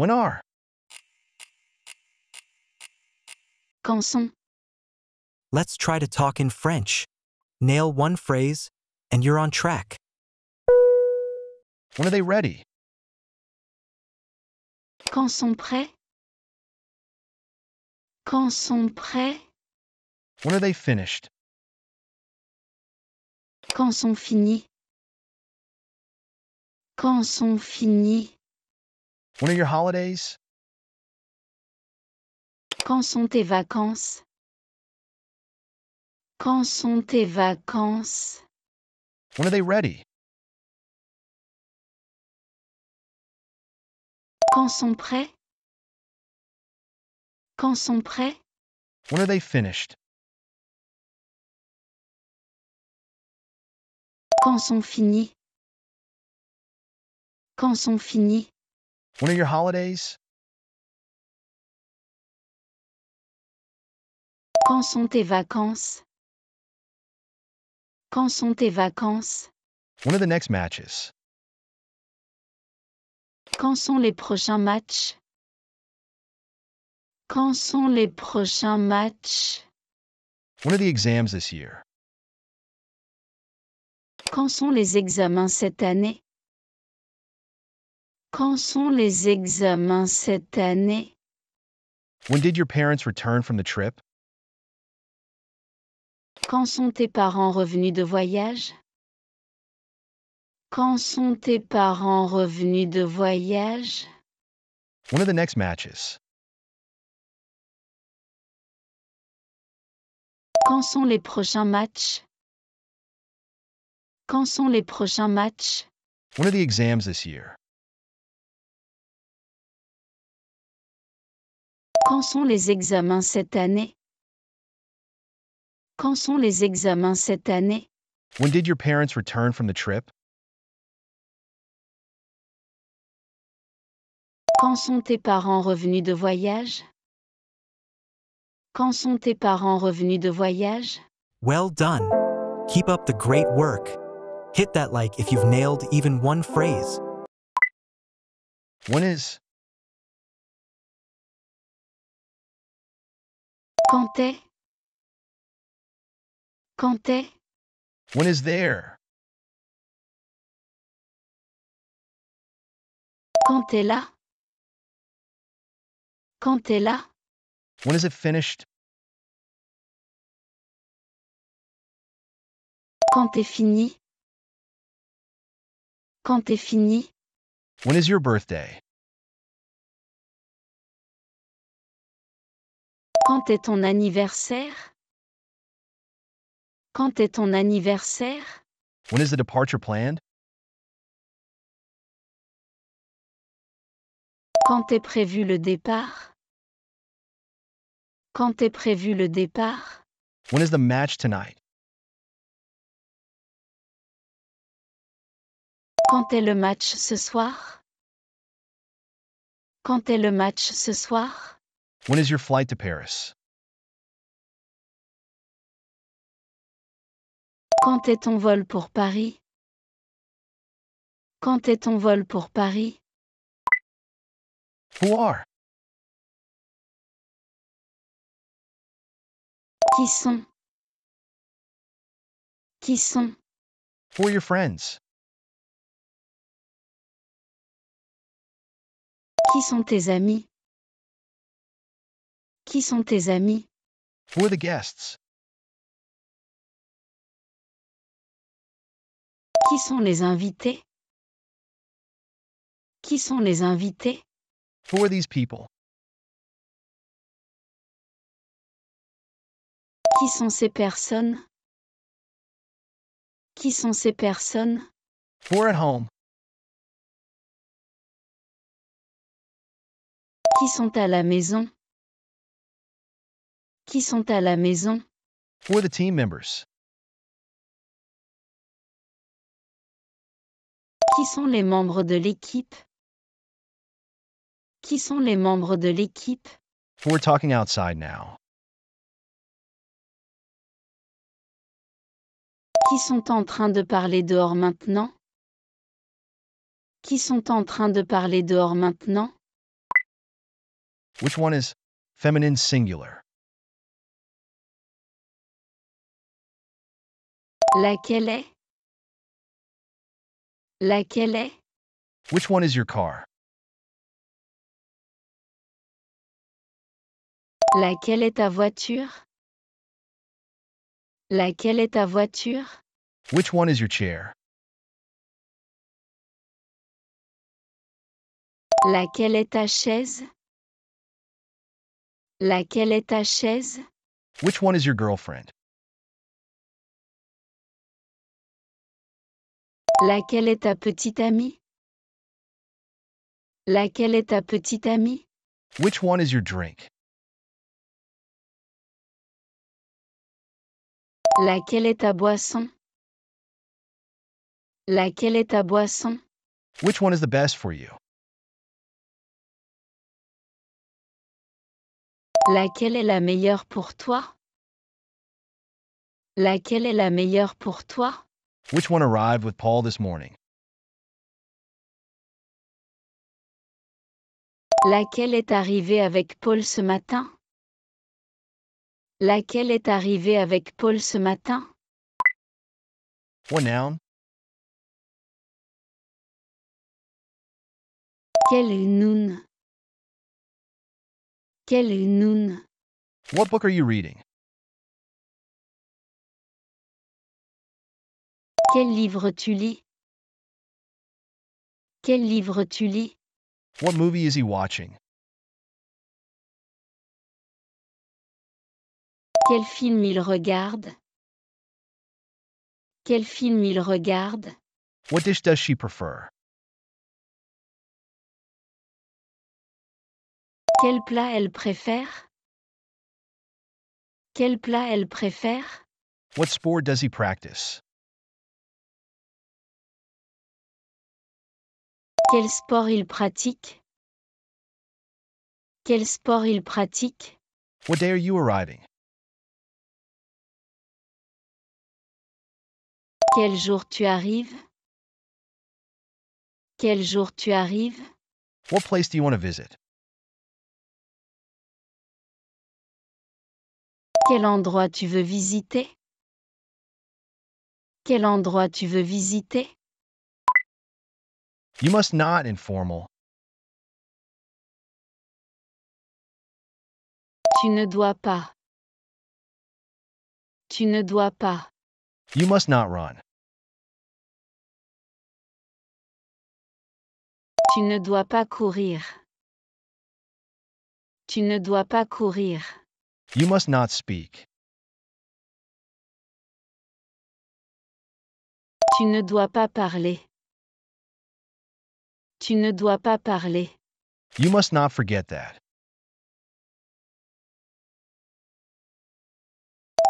When are? Quand sont? Let's try to talk in French. Nail one phrase, and you're on track. When are they ready? Quand sont prêts? Quand sont prêts? When are they finished? Quand sont finis? Quand sont finis? When are your holidays? Quand sont tes vacances? Quand sont tes vacances? When are they ready? Quand sont prêts? Quand sont prêts? When are they finished? Quand sont finis? Quand sont finis? When are your holidays? Quand sont tes vacances? Quand sont tes vacances? When are the next matches? Quand sont les prochains matchs? Quand sont les prochains matchs? When are the exams this year? Quand sont les examens cette année? Quand sont les examens cette année? When did your parents return from the trip? Quand sont tes parents revenus de voyage? Quand sont tes parents revenus de voyage? When are the next matches? Quand sont les prochains matchs? Quand sont les prochains matchs? When are the exams this year? Quand sont les examens cette année? Quand sont les examens cette année? When did your parents return from the trip? Quand sont tes parents revenus de voyage? Quand sont tes parents revenus de voyage? Well done. Keep up the great work. Hit that like if you've nailed even one phrase. When is? Quand est? Quand est? When is there? Quand est là? Quand est là? When is it finished? Quand est fini? Quand est fini? When is your birthday? Quand est ton anniversaire? Quand est ton anniversaire? When is the departure planned? Quand est prévu le départ? Quand est prévu le départ? When is the match tonight? Quand est le match ce soir? Quand est le match ce soir? When is your flight to Paris? Quand est ton vol pour Paris? Quand est ton vol pour Paris? Who are? Qui sont? Qui sont? Who are your friends? Qui sont tes amis? Qui sont tes amis? Who are the guests? Qui sont les invités? Qui sont les invités? Who are these people? Qui sont ces personnes? Qui sont ces personnes? Who are at home? Qui sont à la maison? Qui sont à la maison? Who are the team members? Qui sont les membres de l'équipe? Qui sont les membres de l'équipe? Who are talking outside now? Qui sont en train de parler dehors maintenant? Qui sont en train de parler dehors maintenant? Which one is feminine singular? Laquelle est? Laquelle est? Which one is your car? Laquelle est ta voiture? Laquelle est ta voiture? Which one is your chair? Laquelle est ta chaise? Laquelle est ta chaise? Which one is your girlfriend? Laquelle est ta petite amie? Laquelle est ta petite amie? Which one is your drink? Laquelle est ta boisson? Laquelle est ta boisson? Which one is the best for you? Laquelle est la meilleure pour toi? Laquelle est la meilleure pour toi? Which one arrived with Paul this morning? Laquelle est arrivée avec Paul ce matin? Laquelle est arrivée avec Paul ce matin? What noun? Quel noun? Quel noun? What book are you reading? Quel livre tu lis? Quel livre tu lis? What movie is he watching? Quel film il regarde? Quel film il regarde? What dish does she prefer? Quel plat elle préfère? Quel plat elle préfère? What sport does he practice? Quel sport il pratique? Quel sport il pratique? What day are you arriving? Quel jour tu arrives? Quel jour tu arrives? What place do you want to visit? Quel endroit tu veux visiter? Quel endroit tu veux visiter? You must not informal. Tu ne dois pas. Tu ne dois pas. You must not run. Tu ne dois pas courir. Tu ne dois pas courir. You must not speak. Tu ne dois pas parler. Tu ne dois pas parler. You must not forget that.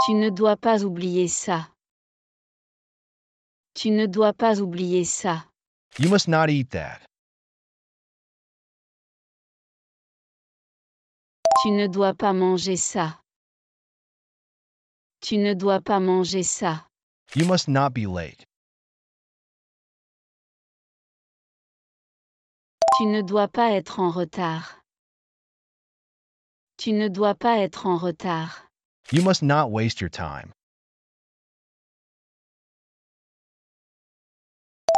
Tu ne dois pas oublier ça. Tu ne dois pas oublier ça. You must not eat that. Tu ne dois pas manger ça. Tu ne dois pas manger ça. You must not be late. Tu ne dois pas être en retard. Tu ne dois pas être en retard. You must not waste your time.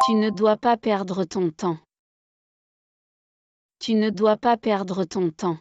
Tu ne dois pas perdre ton temps. Tu ne dois pas perdre ton temps.